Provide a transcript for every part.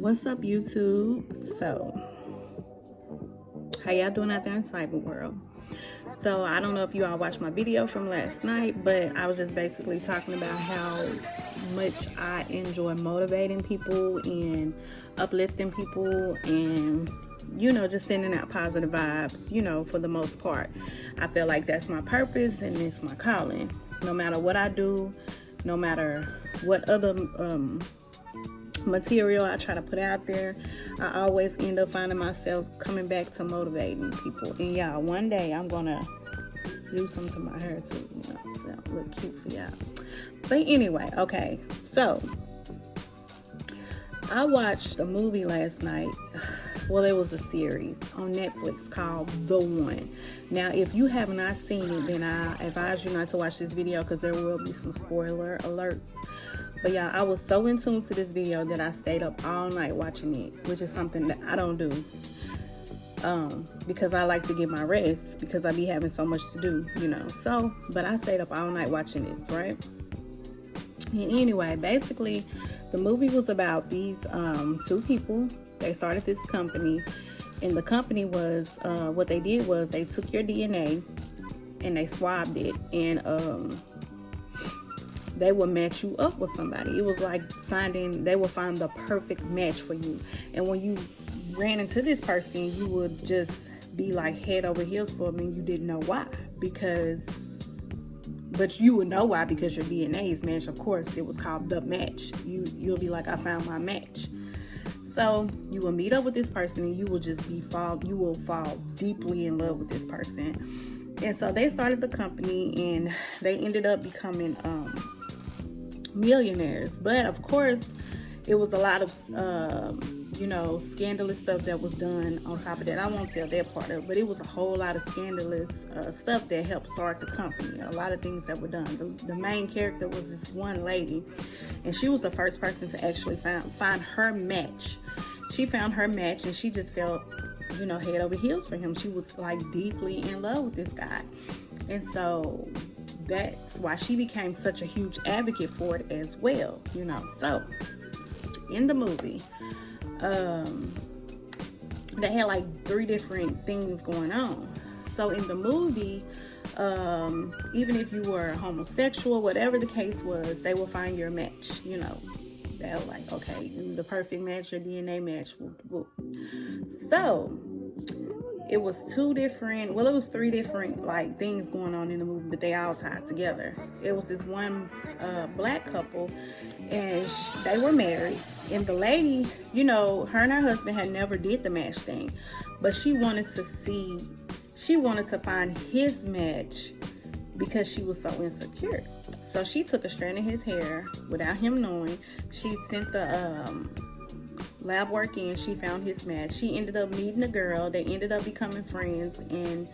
What's up, YouTube? So, how y'all doing out there in cyber world? So, I don't know if you all watched my video from last night, but I was just basically talking about how much I enjoy motivating people and uplifting people and just sending out positive vibes, for the most part. I feel like that's my purpose and it's my calling. No matter what I do, no matter what other material I try to put out there, I always end up finding myself coming back to motivating people. And y'all, one day I'm gonna do something to my hair too, so look cute for y'all. But anyway, okay, so I watched a movie last night. Well, it was a series on Netflix called The One. Now, if you have not seen it, then I advise you not to watch this video because there will be some spoiler alerts. But yeah, I was so in tune to this video that I stayed up all night watching it, which is something that I don't do because I like to get my rest because I be having so much to do, So, but I stayed up all night watching this, right? And anyway, basically, the movie was about these two people. They started this company, and the company was, what they did was they took your DNA and they swabbed it, and they would match you up with somebody. It was like they would find the perfect match for you. And when you ran into this person, you would just be like head over heels for them, and you didn't know why. But you would know why because your DNA is matched. Of course, it was called The Match. You'll be like, I found my match. So you will meet up with this person, and you will fall deeply in love with this person. And so they started the company, and they ended up becoming millionaires. But of course, it was a lot of scandalous stuff that was done on top of that. I won't tell that part of it, but it was a whole lot of scandalous stuff that helped start the company. A lot of things that were done. The main character was this one lady, and she was the first person to actually find her match. She found her match, and she just felt head over heels for him. She was like deeply in love with this guy. And so that's why she became such a huge advocate for it as well, So in the movie, they had like 3 different things going on. So in the movie, even if you were homosexual, whatever the case was, they will find your match, They're like, okay, the perfect match, your DNA match. So it was 3 different like things going on in the movie, but they all tied together. It was this one black couple, and they were married, and the lady, her and her husband had never did the match thing, but she wanted to find his match because she was so insecure. So she took a strand of his hair without him knowing. She sent the lab work in. She found his match. She ended up meeting a girl. They ended up becoming friends, and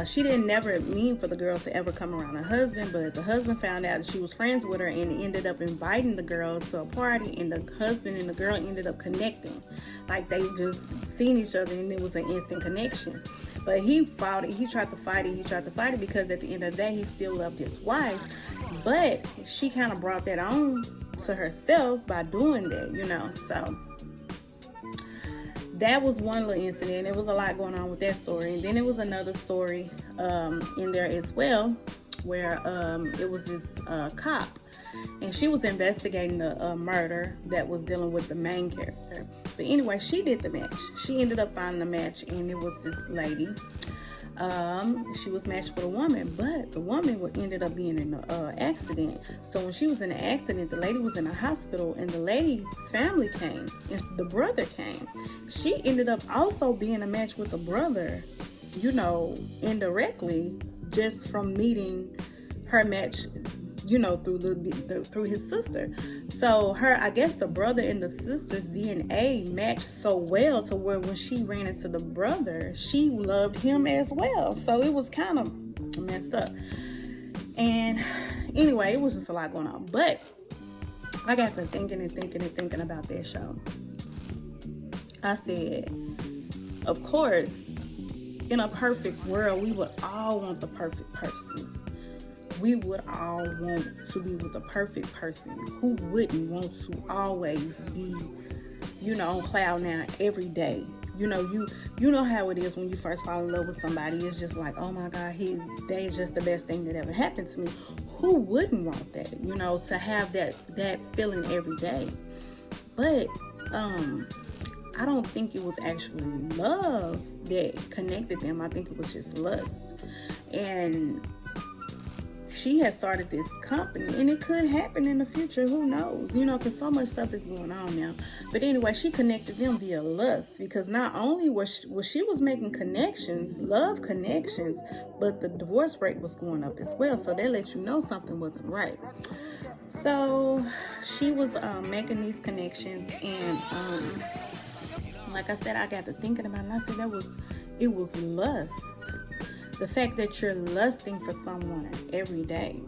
she didn't never mean for the girl to ever come around her husband, but the husband found out that she was friends with her and ended up inviting the girl to a party, and the husband and the girl ended up connecting. Like they just seen each other, and it was an instant connection. But he fought it. He tried to fight it because at the end of the day, he still loved his wife. But she kind of brought that on to herself by doing that, So that was one little incident. There was a lot going on with that story. And then it was another story in there as well, where it was this cop, and she was investigating the murder that was dealing with the main character. But anyway, she did the match. She ended up finding the match, and it was this lady. She was matched with a woman, but the woman ended up being in an accident. So when she was in the accident, the lady was in a hospital, and the lady's family came, and the brother came. She ended up also being a match with the brother, indirectly, just from meeting her match, through his sister. So I guess the brother and the sister's DNA matched so well to where when she ran into the brother, she loved him as well. So it was kind of messed up. And anyway, it was just a lot going on. But I got to thinking about that show. I said, of course, in a perfect world, we would all want the perfect person. We would all want to be with a perfect person. Who wouldn't want to always be on cloud nine every day. You know how it is when you first fall in love with somebody. It's just like, oh my God, they is just the best thing that ever happened to me. Who wouldn't want that? To have that feeling every day. But I don't think it was actually love that connected them. I think it was just lust. And she had started this company, and it could happen in the future. Who knows? Because so much stuff is going on now. But anyway, she connected them via lust, because not only was she was making connections, love connections, but the divorce rate was going up as well. So that let you know something wasn't right. So she was making these connections, and like I said, I got to thinking about it, and I said it was lust. The fact that you're lusting for someone every day.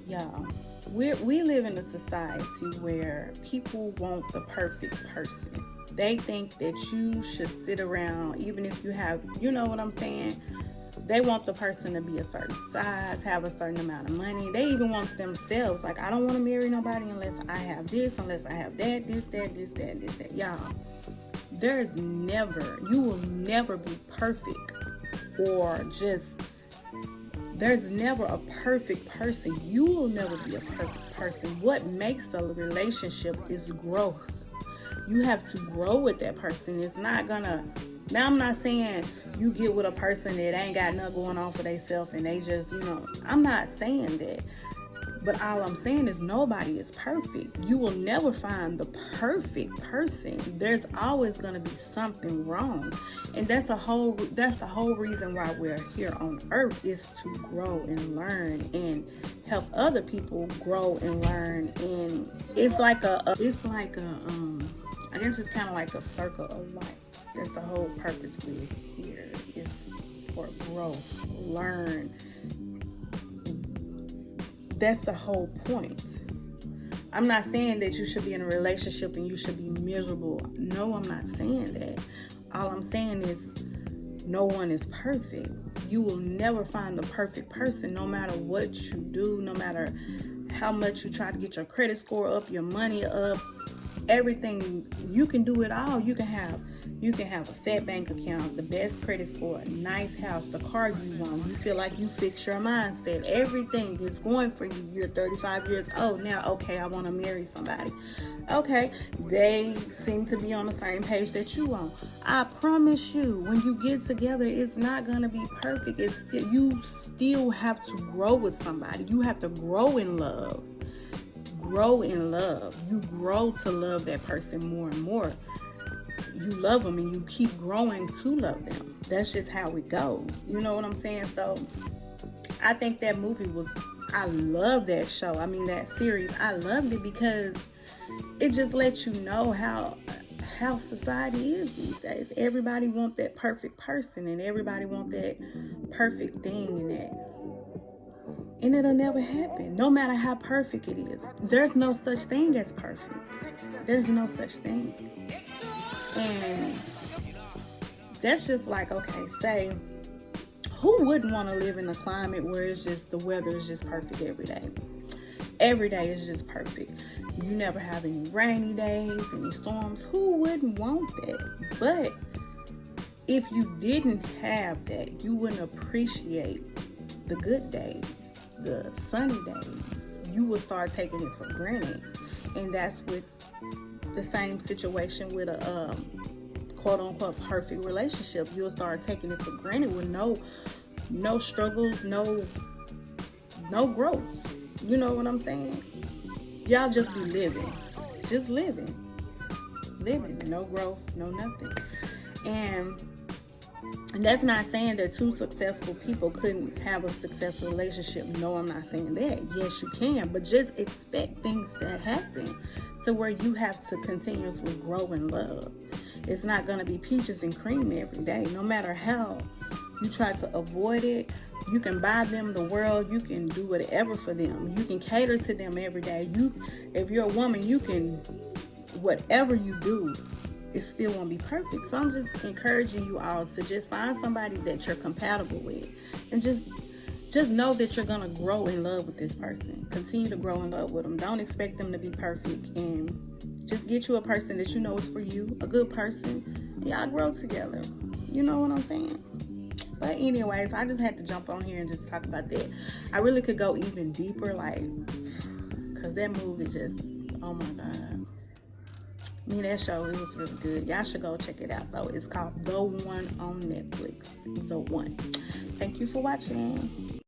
Y'all, we live in a society where people want the perfect person. They think that you should sit around, even if you have, you know what I'm saying? They want the person to be a certain size, have a certain amount of money. They even want themselves. Like, I don't want to marry nobody unless I have this, unless I have that, this, that. Y'all, you will never be perfect. Or there's never a perfect person. You will never be a perfect person. What makes a relationship is growth. You have to grow with that person. It's not gonna, now I'm not saying you get with a person that ain't got nothing going on for themselves and they just, I'm not saying that. But all I'm saying is nobody is perfect. You will never find the perfect person. There's always going to be something wrong. And that's the whole reason why we're here on earth, is to grow and learn and help other people grow and learn. And it's like I guess it's kind of like a circle of life. That's the whole purpose we're here, is for growth, learn. That's the whole point. I'm not saying that you should be in a relationship and you should be miserable. No, I'm not saying that. All I'm saying is no one is perfect. You will never find the perfect person, no matter what you do, no matter how much you try to get your credit score up, your money up, everything. You can do it all. You can have a fat bank account, the best credit score, a nice house, the car you want. You feel like you fix your mindset. Everything is going for you. You're 35 years old now. Okay, I want to marry somebody. Okay, they seem to be on the same page that you on. I promise you, when you get together, it's not going to be perfect. You still have to grow with somebody. You have to grow in love. Grow in love. You grow to love that person more and more. You love them and you keep growing to love them. That's just how it goes. You know what I'm saying? So I think that movie I love that show. I mean, that series. I loved it because it just lets you know how society is these days. Everybody wants that perfect person, and everybody wants that perfect thing, and it'll never happen, no matter how perfect it is. There's no such thing as perfect. There's no such thing. And that's just like, okay, say, who wouldn't want to live in a climate where it's just, the weather is just perfect every day? Every day is just perfect. You never have any rainy days, any storms. Who wouldn't want that? But if you didn't have that, you wouldn't appreciate the good days, the sunny days. You would start taking it for granted. And that's with the same situation with a quote-unquote perfect relationship. You'll start taking it for granted with no struggles, no growth. You know what I'm saying? Y'all just be living. Just living. No growth, no nothing. And that's not saying that two successful people couldn't have a successful relationship. No, I'm not saying that. Yes, you can, but just expect things to happen to where you have to continuously grow in love. It's not going to be peaches and cream every day. No matter how you try to avoid it, you can buy them the world. You can do whatever for them. You can cater to them every day. If you're a woman, you can, whatever you do, it still won't be perfect. So I'm just encouraging you all to just find somebody that you're compatible with, and just know that you're gonna grow in love with this person. Continue to grow in love with them. Don't expect them to be perfect, and Just get you a person that you know is for you, a good person, and y'all grow together. You know what I'm saying? But anyways, I just had to jump on here and just talk about that. I really could go even deeper, like, because that movie just, oh my God. I mean, that show, it was really good. Y'all should go check it out, though. It's called The One on Netflix. The One. Thank you for watching.